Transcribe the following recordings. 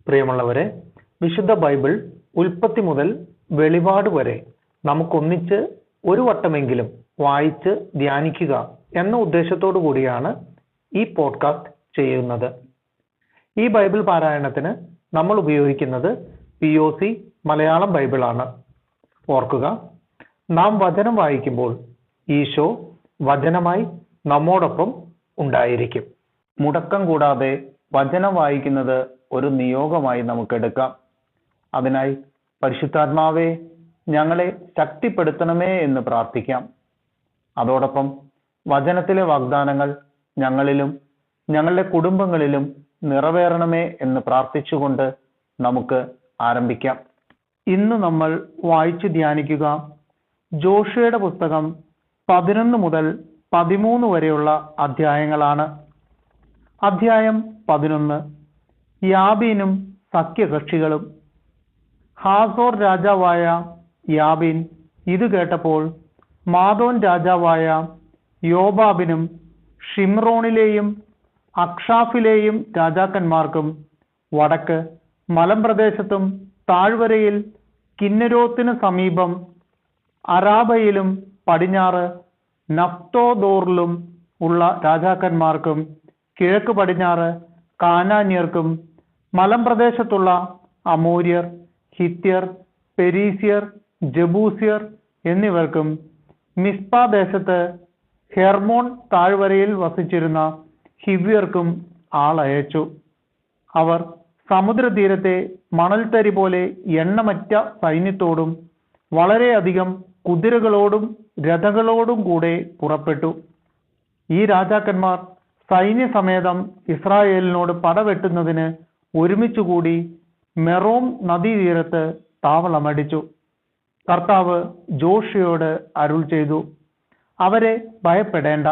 പ്രിയമുള്ളവരെ, വിശുദ്ധ ബൈബിൾ ഉൽപ്പത്തി മുതൽ വെളിപാട് വരെ നമുക്കൊന്നിച്ച് ഒരു വട്ടമെങ്കിലും വായിച്ച് ധ്യാനിക്കുക എന്ന ഉദ്ദേശത്തോടു കൂടിയാണ് ഈ പോഡ്കാസ്റ്റ് ചെയ്യുന്നത്. ഈ ബൈബിൾ പാരായണത്തിന് നമ്മൾ ഉപയോഗിക്കുന്നത് POC മലയാളം ബൈബിളാണ്. ഓർക്കുക, നാം വചനം വായിക്കുമ്പോൾ ഈശോ വചനമായി നമ്മോടൊപ്പം ഉണ്ടായിരിക്കും. മുടക്കം കൂടാതെ വചനം വായിക്കുന്നത് ഒരു നിയോഗമായി നമുക്കെടുക്കാം. അതിനായി പരിശുദ്ധാത്മാവേ, ഞങ്ങളെ ശക്തിപ്പെടുത്തണമേ എന്ന് പ്രാർത്ഥിക്കാം. അതോടൊപ്പം വചനത്തിലെ വാഗ്ദാനങ്ങൾ ഞങ്ങളിലും ഞങ്ങളുടെ കുടുംബങ്ങളിലും നിറവേറണമേ എന്ന് പ്രാർത്ഥിച്ചുകൊണ്ട് നമുക്ക് ആരംഭിക്കാം. ഇന്ന് നമ്മൾ വായിച്ചു ധ്യാനിക്കുക ജോഷുവയുടെ പുസ്തകം 11 മുതൽ 13 വരെയുള്ള അധ്യായങ്ങളാണ്. അധ്യായം 11. യാബീനും സഖ്യകക്ഷികളും. ഹാസോർ രാജാവായ യാബീൻ ഇത് കേട്ടപ്പോൾ മാദോൻ രാജാവായ യോബാബിനും ഷിമ്രോണിലെയും അക്ഷാഫിലെയും രാജാക്കന്മാർക്കും വടക്ക് മലമ്പ്രദേശത്തും താഴ്വരയിൽ കിന്നരോത്തിന് സമീപം അരാബയിലും പടിഞ്ഞാറ് നഫ്തോദോറിലും ഉള്ള രാജാക്കന്മാർക്കും കിഴക്ക് പടിഞ്ഞാറ് കാനാന്യർക്കും മലമ്പ്രദേശത്തുള്ള അമോര്യർ, ഹിത്യർ, പെരീസ്യർ, ജബൂസ്യർ എന്നിവർക്കും മിസ്പ ദേശത്ത് ഹെർമോൺ താഴ്വരയിൽ വസിച്ചിരുന്ന ഹിവ്യർക്കും ആളയച്ചു. അവർ സമുദ്രതീരത്തെ മണൽത്തരി പോലെ എണ്ണമറ്റ സൈന്യത്തോടും വളരെയധികം കുതിരകളോടും രഥങ്ങളോടും കൂടെ പുറപ്പെട്ടു. ഈ രാജാക്കന്മാർ സൈന്യസമേതം ഇസ്രായേലിനോട് പടവെട്ടുന്നതിന് ഒരുമിച്ചുകൂടി മെറോം നദീതീരത്ത് താവളമടിച്ചു. കർത്താവ് ജോഷുവയോട് അരുൾ ചെയ്തു, അവരെ ഭയപ്പെടേണ്ട.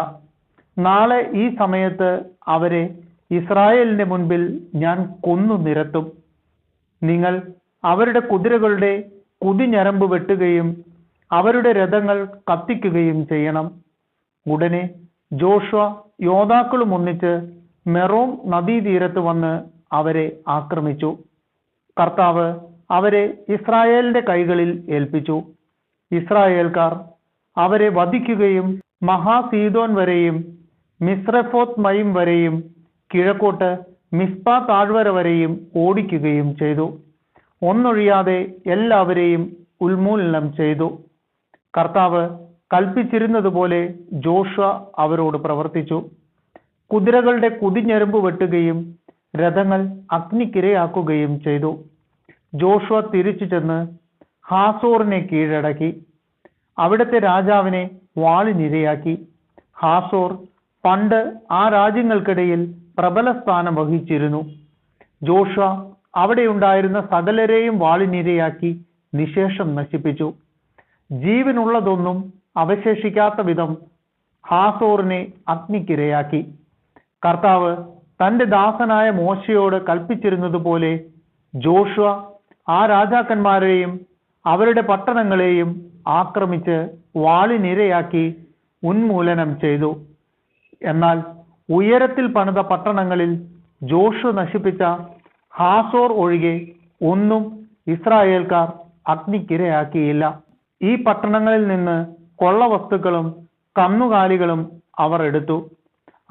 നാളെ ഈ സമയത്ത് അവരെ ഇസ്രായേലിന്റെ മുൻപിൽ ഞാൻ കൊന്നു നിരത്തും. നിങ്ങൾ അവരുടെ കുതിരകളുടെ കുതിഞരമ്പ് വെട്ടുകയും അവരുടെ രഥങ്ങൾ കത്തിക്കുകയും ചെയ്യണം. ഉടനെ ജോഷുവ യോദ്ധാക്കളും ഒന്നിച്ച് മെറോം നദീതീരത്ത് വന്ന് അവരെ ആക്രമിച്ചു. കർത്താവ് അവരെ ഇസ്രായേലിന്റെ കൈകളിൽ ഏൽപ്പിച്ചു. ഇസ്രായേൽക്കാർ അവരെ വധിക്കുകയും മഹാസീദോൻ വരെയും മിസ്രഫോത്ത് മയിം വരെയും കിഴക്കോട്ട് മിസ്പ താഴ്വര വരെയും ഓടിക്കുകയും ചെയ്തു. ഒന്നൊഴിയാതെ എല്ലാവരെയും ഉന്മൂലനം ചെയ്തു. കർത്താവ് കൽപ്പിച്ചിരുന്നതുപോലെ ജോഷുവ അവരോട് പ്രവർത്തിച്ചു. കുതിരകളുടെ കുതിഞരമ്പ് വെട്ടുകയും രഥങ്ങൾ അഗ്നിക്കിരയാക്കുകയും ചെയ്തു. ജോഷുവ തിരിച്ചു ചെന്ന് ഹാസോറിനെ കീഴടക്കി. അവിടുത്തെ രാജാവിനെ വാളിനിരയാക്കി. ഹാസോർ പണ്ട് ആ രാജ്യങ്ങൾക്കിടയിൽ പ്രബല സ്ഥാനം വഹിച്ചിരുന്നു. ജോഷുവ അവിടെയുണ്ടായിരുന്ന സകലരെയും വാളിനിരയാക്കി നിശേഷം നശിപ്പിച്ചു. ജീവനുള്ളതൊന്നും അവശേഷിക്കാത്ത വിധം ഹാസോറിനെ അഗ്നിക്കിരയാക്കി. കർത്താവ് തന്റെ ദാസനായ മോശയോട് കൽപ്പിച്ചിരുന്നതുപോലെ ജോഷുവ ആ രാജാക്കന്മാരെയും അവരുടെ പട്ടണങ്ങളെയും ആക്രമിച്ച് വാളിനിരയാക്കി ഉന്മൂലനം ചെയ്തു. എന്നാൽ ഉയരത്തിൽ പണിത പട്ടണങ്ങളിൽ ജോഷുവ നശിപ്പിച്ച ഹാസോർ ഒഴികെ ഒന്നും ഇസ്രായേൽക്കാർ അഗ്നിക്കിരയാക്കിയില്ല. ഈ പട്ടണങ്ങളിൽ നിന്ന് കൊള്ളവസ്തുക്കളും കന്നുകാലികളും അവർ എടുത്തു.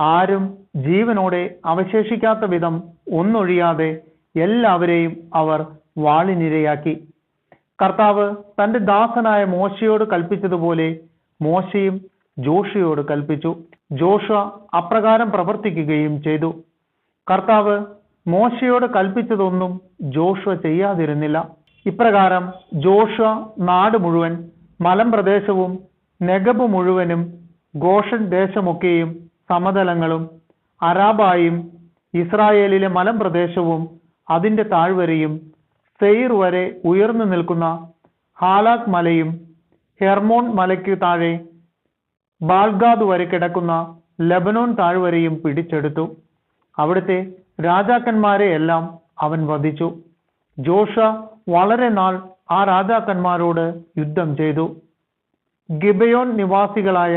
ആരും ജീവനോടെ അവശേഷിക്കാത്ത വിധം ഒന്നൊഴിയാതെ എല്ലാവരെയും അവർ വാളിനിരയാക്കി. കർത്താവ് തന്റെ ദാസനായ മോശയോട് കൽപ്പിച്ചതുപോലെ മോശയും ജോഷുവയോട് കൽപ്പിച്ചു. ജോഷുവ അപ്രകാരം പ്രവർത്തിക്കുകയും ചെയ്തു. കർത്താവ് മോശയോട് കൽപ്പിച്ചതൊന്നും ജോഷുവ ചെയ്യാതിരുന്നില്ല. ഇപ്രകാരം ജോഷുവ നാട് മുഴുവൻ, മലമ്പ്രദേശവും നെഗബ് മുഴുവനും, ഗോഷൻ ദേശമൊക്കെയും സമതലങ്ങളും അരാബായും ഇസ്രായേലിലെ മലമ്പ്രദേശവും അതിന്റെ താഴ്വരയും സെയിർ വരെ ഉയർന്നു നിൽക്കുന്ന ഹാലാക് മലയും ഹെർമോൺ മലയ്ക്ക് താഴെ ബാൽഗാദ് വരെ കിടക്കുന്ന ലെബനോൻ താഴ്വരയും പിടിച്ചെടുത്തു. അവിടുത്തെ രാജാക്കന്മാരെ എല്ലാം അവൻ വധിച്ചു. ജോഷുവ വളരെ നാൾ ആ രാജാക്കന്മാരോട് യുദ്ധം ചെയ്തു. ഗിബയോൻ നിവാസികളായ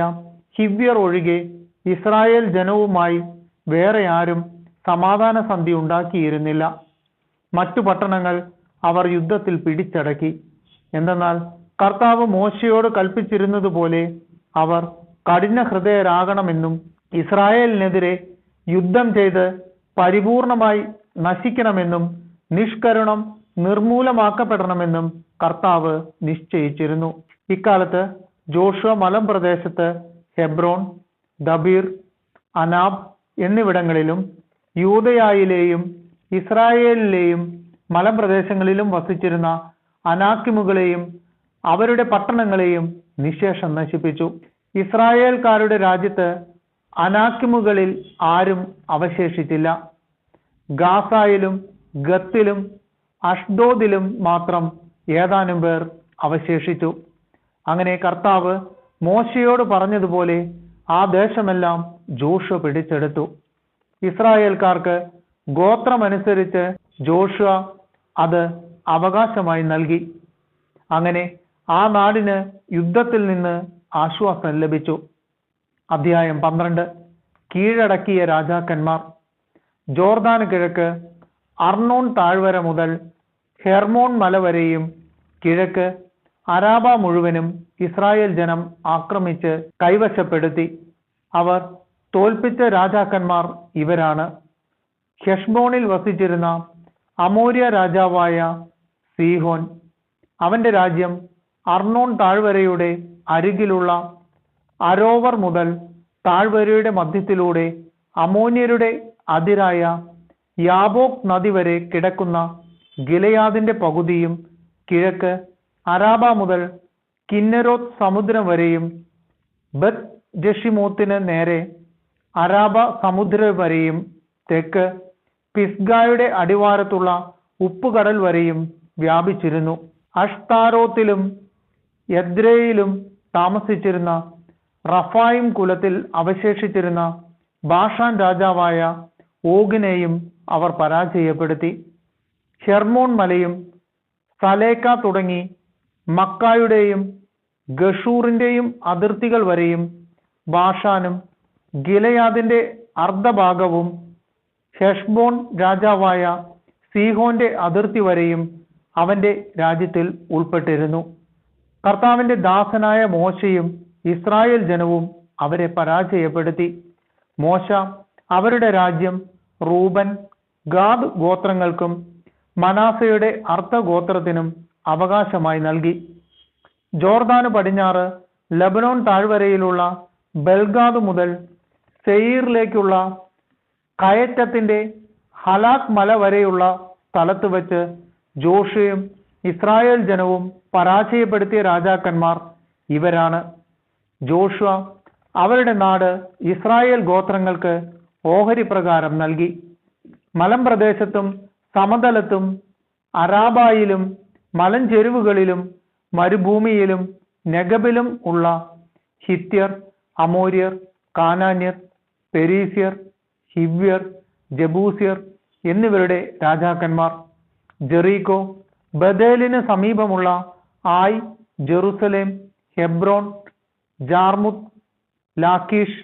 ഹിവ്യർ ഒഴികെ ഇസ്രായേൽ ജനവുമായി വേറെ ആരും സമാധാന സന്ധി ഉണ്ടാക്കിയിരുന്നില്ല. മറ്റു പട്ടണങ്ങൾ അവർ യുദ്ധത്തിൽ പിടിച്ചടക്കി. എന്തെന്നാൽ കർത്താവ് മോശയോട് കൽപ്പിച്ചിരുന്നതുപോലെ അവർ കഠിന ഹൃദയരാകണമെന്നും ഇസ്രായേലിനെതിരെ യുദ്ധം ചെയ്ത് പരിപൂർണമായി നശിക്കണമെന്നും നിഷ്കരുണം നിർമൂലമാക്കപ്പെടണമെന്നും കർത്താവ് നിശ്ചയിച്ചിരുന്നു. ഇക്കാലത്ത് ജോഷുവ മലമ്പ്രദേശത്ത് ഹെബ്രോൻ, ദബീർ, അനാബ് എന്നിവിടങ്ങളിലും യൂദയായിലെയും ഇസ്രായേലിലെയും മലമ്പ്രദേശങ്ങളിലും വസിച്ചിരുന്ന അനാക്കിമുകളെയും അവരുടെ പട്ടണങ്ങളെയും നിശേഷം നശിപ്പിച്ചു. ഇസ്രായേൽക്കാരുടെ രാജ്യത്ത് അനാക്കിമുകളിൽ ആരും അവശേഷിച്ചില്ല. ഗാസായിലും ഗത്തിലും അഷ്ഡോദിലും മാത്രം ഏതാനും പേർ അവശേഷിച്ചു. അങ്ങനെ കർത്താവ് മോശയോട് പറഞ്ഞതുപോലെ ആ ദേശമെല്ലാം ജോഷുവ പിടിച്ചെടുത്തു. ഇസ്രായേൽക്കാർക്ക് ഗോത്രമനുസരിച്ച് ജോഷുവ അത് അവകാശമായി നൽകി. അങ്ങനെ ആ നാടിന് യുദ്ധത്തിൽ നിന്ന് ആശ്വാസം ലഭിച്ചു. അധ്യായം 12. കീഴടക്കിയ രാജാക്കന്മാർ. ജോർദാന് കിഴക്ക് അർണോൺ താഴ്വര മുതൽ ഹെർമോൺ മല വരെയും കിഴക്ക് അരാബ മുഴുവനും ഇസ്രായേൽ ജനം ആക്രമിച്ച് കൈവശപ്പെടുത്തി. അവർ തോൽപ്പിച്ച രാജാക്കന്മാർ ഇവരാണ്: ഹെഷ്ബോണിൽ വസിച്ചിരുന്ന അമോര്യ രാജാവായ സീഹോൻ. അവന്റെ രാജ്യം അർണോൺ താഴ്വരയുടെ അരികിലുള്ള അരോവർ മുതൽ താഴ്വരയുടെ മധ്യത്തിലൂടെ അമോന്യരുടെ അതിരായ യാബോക് നദി വരെ കിടക്കുന്ന ഗിലെയാദിന്റെ പകുതിയും കിഴക്ക് അരാബ മുതൽ കിന്നരോത്ത് സമുദ്രം വരെയും ബത്ത് ജഷിമോത്തിന് നേരെ അരാബ സമുദ്രം വരെയും തെക്ക് പിസ്ഗായുടെ അടിവാരത്തുള്ള ഉപ്പുകടൽ വരെയും വ്യാപിച്ചിരുന്നു. അഷ്താരോത്തിലും യദ്രയിലും താമസിച്ചിരുന്ന റഫായിം കുലത്തിൽ അവശേഷിച്ചിരുന്ന ബാഷാൻ രാജാവായ ഓഗിനെയും അവർ പരാജയപ്പെടുത്തി. ഹെർമോൺ മലയും സലേക്ക തുടങ്ങി മക്കായുടെയും ഗഷൂറിന്റെയും അതിർത്തികൾ വരെയും ബാഷാനും ഗിലെയാദിന്റെ അർദ്ധഭാഗവും ഹെഷ്ബോൺ രാജാവായ സീഹോന്റെ അതിർത്തി വരെയും അവന്റെ രാജ്യത്തിൽ ഉൾപ്പെട്ടിരുന്നു. കർത്താവിന്റെ ദാസനായ മോശയും ഇസ്രായേൽ ജനവും അവരെ പരാജയപ്പെടുത്തി. മോശ അവരുടെ രാജ്യം റൂബൻ, ഗാദ് ഗോത്രങ്ങൾക്കും മനാസയുടെ അർദ്ധഗോത്രത്തിനും അവകാശമായി നൽകി. ജോർദാന് പടിഞ്ഞാറ് ലബനോൻ താഴ്വരയിലുള്ള ബെൽഗാദ് മുതൽ സെയീറിലേക്കുള്ള കയറ്റത്തിന്റെ ഹലാക് മല വരെയുള്ള സ്ഥലത്ത് വെച്ച് ജോഷുവയും ഇസ്രായേൽ ജനവും പരാജയപ്പെടുത്തിയ രാജാക്കന്മാർ ഇവരാണ്. ജോഷുവ അവരുടെ നാട് ഇസ്രായേൽ ഗോത്രങ്ങൾക്ക് ഓഹരി പ്രകാരം നൽകി. മലമ്പ്രദേശത്തും സമതലത്തും അരാബായിലും മലഞ്ചെരുവുകളിലും മരുഭൂമിയിലും നെഗബിലും ഉള്ള ഹിത്യർ, അമോര്യർ, കാനാന്യർ, പെരീസ്യർ, ഹിവ്യർ, ജബൂസ്യർ എന്നിവരുടെ രാജാക്കന്മാർ. ജെറീക്കോ, ബദേലിന് സമീപമുള്ള Ai, Jerusalem, Hebron, Jarmuth, Lachish,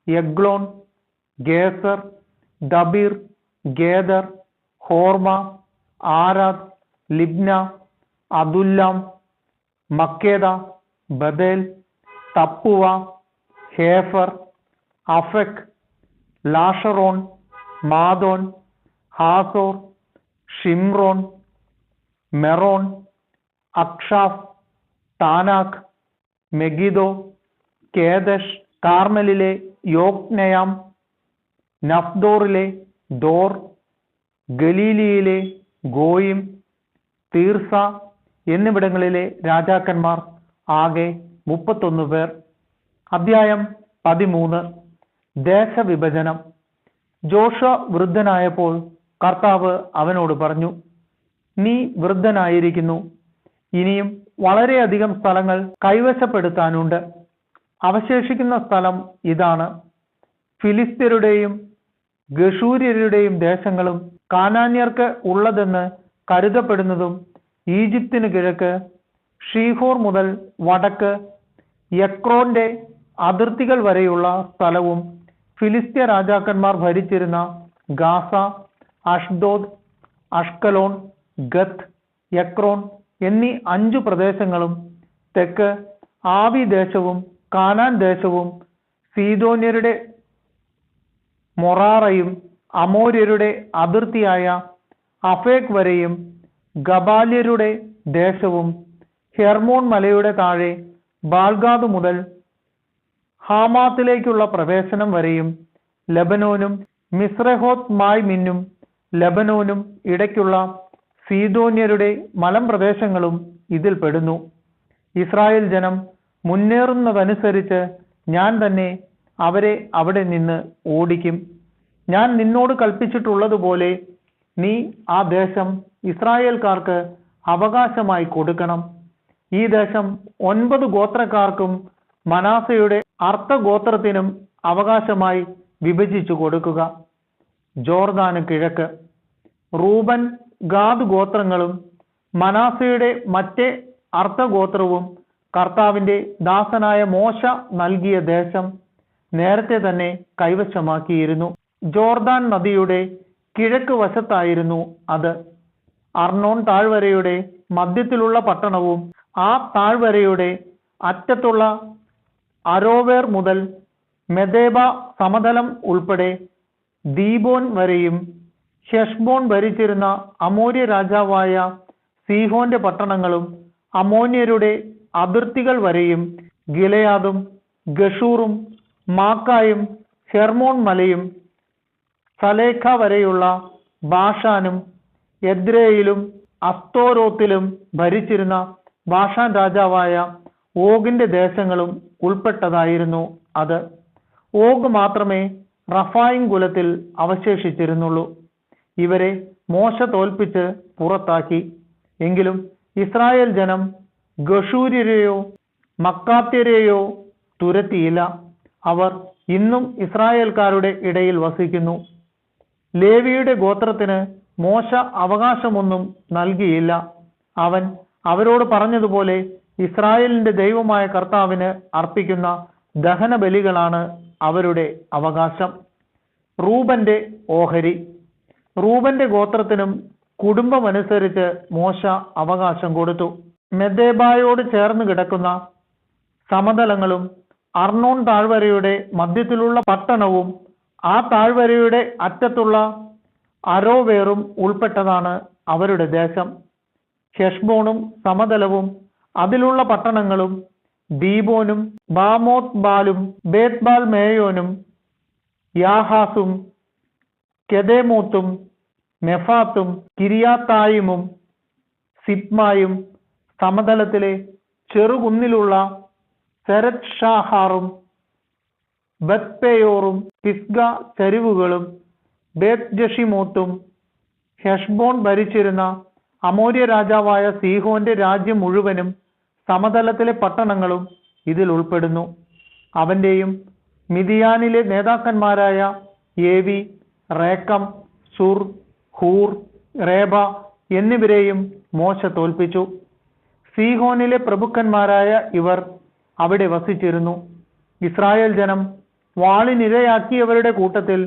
Eglon, Gezer, Debir, Geder, Hormah, Arad, Libnah, Adullam, Makkedah, Bethel, Tappuah, Hepher, Aphek, Lasharon, Madon, Hazor, Shimron, Meron, Achshaph, Taanach, Megiddo, Kedesh, കാർമലിലെ യോക്നെയാം, നഫ്ദോറിലെ ദോർ, ഗലീലിയിലെ ഗോയിം, തീർസ എന്നിവിടങ്ങളിലെ രാജാക്കന്മാർ ആകെ 31 പേർ. അധ്യായം 13. ദേശവിഭജനം. Joshua വൃദ്ധനായപ്പോൾ കർത്താവ് അവനോട് പറഞ്ഞു, നീ വൃദ്ധനായിരിക്കുന്നു, ഇനിയും വളരെയധികം സ്ഥലങ്ങൾ കൈവശപ്പെടുത്താനുണ്ട്. അവശേഷിക്കുന്ന സ്ഥലം ഇതാണ്: ഫിലിസ്ത്യരുടെയും ഗഷൂര്യരുടെയും ദേശങ്ങളും കാനാന്യർക്ക് ഉള്ളതെന്ന് കരുതപ്പെടുന്നതും ഈജിപ്തിന് കിഴക്ക് ഷീഹോർ മുതൽ വടക്ക് യക്രോന്റെ അതിർത്തികൾ വരെയുള്ള സ്ഥലവും ഫിലിസ്ത്യ രാജാക്കന്മാർ ഭരിച്ചിരുന്ന ഗാസ, അഷ്ദോദ്, അഷ്കലോൺ, ഗത്ത്, എക്രോൺ എന്നീ 5 പ്രദേശങ്ങളും തെക്ക് ആവി ദേശവും കാനാൻ ദേശവും സീദോന്യരുടെ മൊറാറയും അമോര്യരുടെ അതിർത്തിയായ അഫേക് വരെയും ഗബാല്യരുടെ ദേശവും ഹെർമോൺ മലയുടെ താഴെ ബാൽഗാദ് മുതൽ ഹാമാത്തിലേക്കുള്ള പ്രവേശനം വരെയും ലെബനോനും മിസ്രഹോത്ത് മായ്മിന്നും ലെബനോനും ഇടയ്ക്കുള്ള സീദോന്യരുടെ മലമ്പ്രദേശങ്ങളും ഇതിൽ പെടുന്നു. ഇസ്രായേൽ ജനം മുന്നേറുന്നതനുസരിച്ച് ഞാൻ തന്നെ അവരെ അവിടെ നിന്ന് ഓടിക്കും. ഞാൻ നിന്നോട് കൽപ്പിച്ചിട്ടുള്ളതുപോലെ നീ ആ ദേശം ഇസ്രായേൽക്കാർക്ക് അവകാശമായി കൊടുക്കണം. ഈ ദേശം 9 ഗോത്രക്കാർക്കും മനാസയുടെ അർത്ഥഗോത്രത്തിനും അവകാശമായി വിഭജിച്ചു കൊടുക്കുക. ജോർദാന് കിഴക്ക് റൂബൻ, ഗാദ് ഗോത്രങ്ങളും മനാസയുടെ മറ്റേ അർത്ഥഗോത്രവും കർത്താവിന്റെ ദാസനായ മോശ നൽകിയ ദേശം നേരത്തെ തന്നെ കൈവശമാക്കിയിരുന്നു. ജോർദാൻ നദിയുടെ കിഴക്ക് വശത്തായിരുന്നു അത്. അർണോൺ താഴ്വരയുടെ മധ്യത്തിലുള്ള പട്ടണവും ആ താഴ്വരയുടെ അറ്റത്തുള്ള അരോവേർ മുതൽ മെദേബ സമതലം ഉൾപ്പെടെ ദീബോൻ വരെയും ഹെഷ്ബോൺ ഭരിച്ചിരുന്ന അമോര്യ രാജാവായ സീഹോന്റെ പട്ടണങ്ങളും അമോന്യരുടെ അതിർത്തികൾ വരെയും ഗിലെയാദും ഗഷൂറും മാക്കായും ഹെർമോൺ മലയും സലേഖ വരെയുള്ള ബാഷാനും എദ്രയിലും അസ്തോരോത്തിലും ഭരിച്ചിരുന്ന ബാഷാൻ രാജാവായ ഓഗിന്റെ ദേശങ്ങളും ഉൾപ്പെട്ടതായിരുന്നു അത്. ഓഗ് മാത്രമേ റഫായിം കുലത്തിൽ അവശേഷിച്ചിരുന്നുള്ളൂ. ഇവരെ മോശ തോൽപ്പിച്ച് പുറത്താക്കി. എങ്കിലും ഇസ്രായേൽ ജനം ഗഷൂര്യരെയോ മക്കാത്യരെയോ തുരത്തിയില്ല. അവർ ഇന്നും ഇസ്രായേൽക്കാരുടെ ഇടയിൽ വസിക്കുന്നു. ലേവിയുടെ ഗോത്രത്തിന് മോശ അവകാശമൊന്നും നൽകിയില്ല. അവൻ അവരോട് പറഞ്ഞതുപോലെ ഇസ്രായേലിന്റെ ദൈവമായ കർത്താവിന് അർപ്പിക്കുന്ന ദഹന ബലികളാണ് അവരുടെ അവകാശം. റൂബന്റെ ഓഹരി. റൂബന്റെ ഗോത്രത്തിനും കുടുംബമനുസരിച്ച് മോശ അവകാശം കൊടുത്തു. മെദേബായോട് ചേർന്ന് കിടക്കുന്ന സമതലങ്ങളും അർണോൺ താഴ്വരയുടെ മധ്യത്തിലുള്ള പട്ടണവും ആ താഴ്വരയുടെ അറ്റത്തുള്ള അരോവേറും ഉൾപ്പെട്ടതാണ് അവരുടെ ദേശം. ഹെഷ്ബോണും സമതലവും അതിലുള്ള പട്ടണങ്ങളും ദീബോനും ബാമോത്ത് ബാലും ബേത്ത്ബാൽ മേയോനും യാഹാസും കെദേമോത്തും മെഫാത്തും കിരിയാത്തായിമും സിപ്മായും സമതലത്തിലെ ചെറുകുന്നിലുള്ള സെരത് ഷാഹാറും ബത്പേയോറും പിസ്ഗ ചരിവുകളും ബേത് ജഷിമോത്തും ഹെഷ്ബോൺ ഭരിച്ചിരുന്ന അമോര്യ രാജാവായ സീഹോന്റെ രാജ്യം മുഴുവനും സമതലത്തിലെ പട്ടണങ്ങളും ഇതിൽ ഉൾപ്പെടുന്നു. അവന്റെയും മിദിയാനിലെ നേതാക്കന്മാരായ ഏവി, റേക്കം, സുർ, ഹൂർ, റേബ എന്നിവരെയും മോശ തോൽപ്പിച്ചു. സീഹോനിലെ പ്രഭുക്കന്മാരായ ഇവർ അവിടെ വസിച്ചിരുന്നു. ഇസ്രായേൽ ജനം വാളിനിരയാക്കിയവരുടെ കൂട്ടത്തിൽ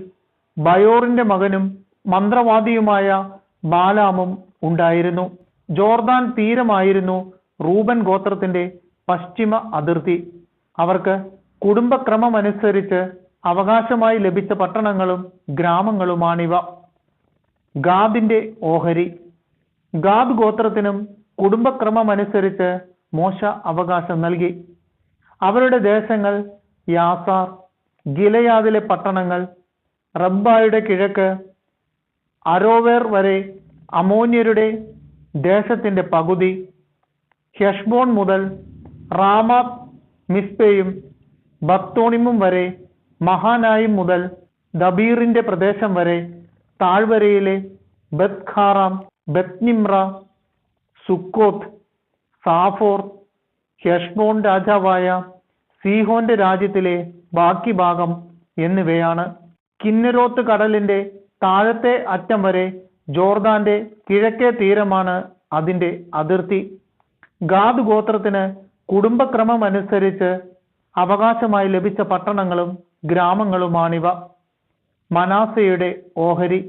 ബയോറിന്റെ മകനും മന്ത്രവാദിയുമായ ബാലാമും ഉണ്ടായിരുന്നു. ജോർദാൻ തീരമായിരുന്നു റൂബൻ ഗോത്രത്തിന്റെ പശ്ചിമ അതിർത്തി. അവർക്ക് കുടുംബക്രമമനുസരിച്ച് അവകാശമായി ലഭിച്ച പട്ടണങ്ങളും ഗ്രാമങ്ങളുമാണിവ. ഗാദിന്റെ ഓഹരി. ഗാദ് ഗോത്രത്തിനും കുടുംബക്രമമനുസരിച്ച് മോശ അവകാശം നൽകി. അവരുടെ ദേശങ്ങൾ യാസാർ, ഗിലെയാദിലെ പട്ടണങ്ങൾ, റബ്ബായുടെ കിഴക്ക് അരോവേർ വരെ അമോന്യരുടെ ദേശത്തിന്റെ പകുതി, ഹെഷ്ബോൺ മുതൽ റാമാത്ത് മിസ്പയും ബത്തോണിമും വരെ, മഹാനായിം മുതൽ ദബീറിന്റെ പ്രദേശം വരെ, താഴ്വരയിലെ ബത്ഖാറാം, ബത്നിമ്ര, സുക്കോത്ത്, സാഫോർ, ഹെഷ്ബോൺ രാജാവായ സീഹോന്റെ രാജ്യത്തിലെ ബാക്കി ഭാഗം എന്നിവയാണ്. കിന്നരോത്ത് കടലിന്റെ താഴത്തെ അറ്റം വരെ ജോർദാന്റെ കിഴക്കേ തീരമാണ് അതിന്റെ അതിർത്തി. ഗാദ് ഗോത്രത്തിന് കുടുംബക്രമമനുസരിച്ച് അവകാശമായി ലഭിച്ച പട്ടണങ്ങളും ഗ്രാമങ്ങളുമാണിവ. മനാസയുടെ ഓഹരി.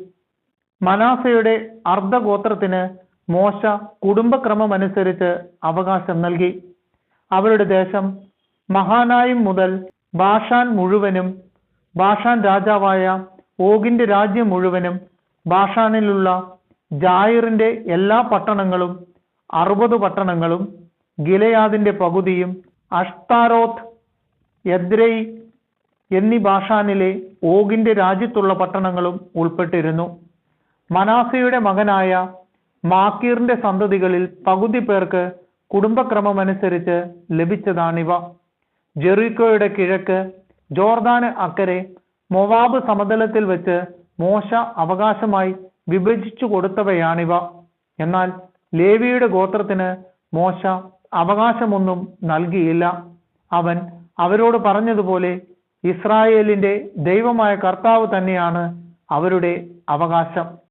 മനാസയുടെ അർദ്ധഗോത്രത്തിന് മോശ കുടുംബക്രമമനുസരിച്ച് അവകാശം നൽകി. അവരുടെ ദേശം മഹാനായിം മുതൽ ബാഷാൻ മുഴുവനും, ബാഷാൻ രാജാവായ ഓഗിന്റെ രാജ്യം മുഴുവനും, ബാഷാനിലുള്ള ജായിറിന്റെ എല്ലാ പട്ടണങ്ങളും 60 പട്ടണങ്ങളും, ഗിലെയാദിന്റെ പകുതിയും, അഷ്താരോത്ത്, എദ്രൈ എന്നീ ബാഷാനിലെ ഓഗിന്റെ രാജ്യത്തുള്ള പട്ടണങ്ങളും ഉൾപ്പെട്ടിരുന്നു. മനാസയുടെ മകനായ മാക്കീറിന്റെ സന്തതികളിൽ പകുതി പേർക്ക് കുടുംബക്രമമനുസരിച്ച് ലഭിച്ചതാണിവ. ജെറിക്കോയുടെ കിഴക്ക്, ജോർദാന് അക്കരെ, മൊവാബ് സമതലത്തിൽ വെച്ച് മോശ അവകാശമായി വിഭജിച്ചു കൊടുത്തവയാണിവ. എന്നാൽ ലേവിയുടെ ഗോത്രത്തിന് മോശ അവകാശമൊന്നും നൽകിയില്ല. അവൻ അവരോട് പറഞ്ഞതുപോലെ ഇസ്രായേലിന്റെ ദൈവമായ കർത്താവ് തന്നെയാണ് അവരുടെ അവകാശം.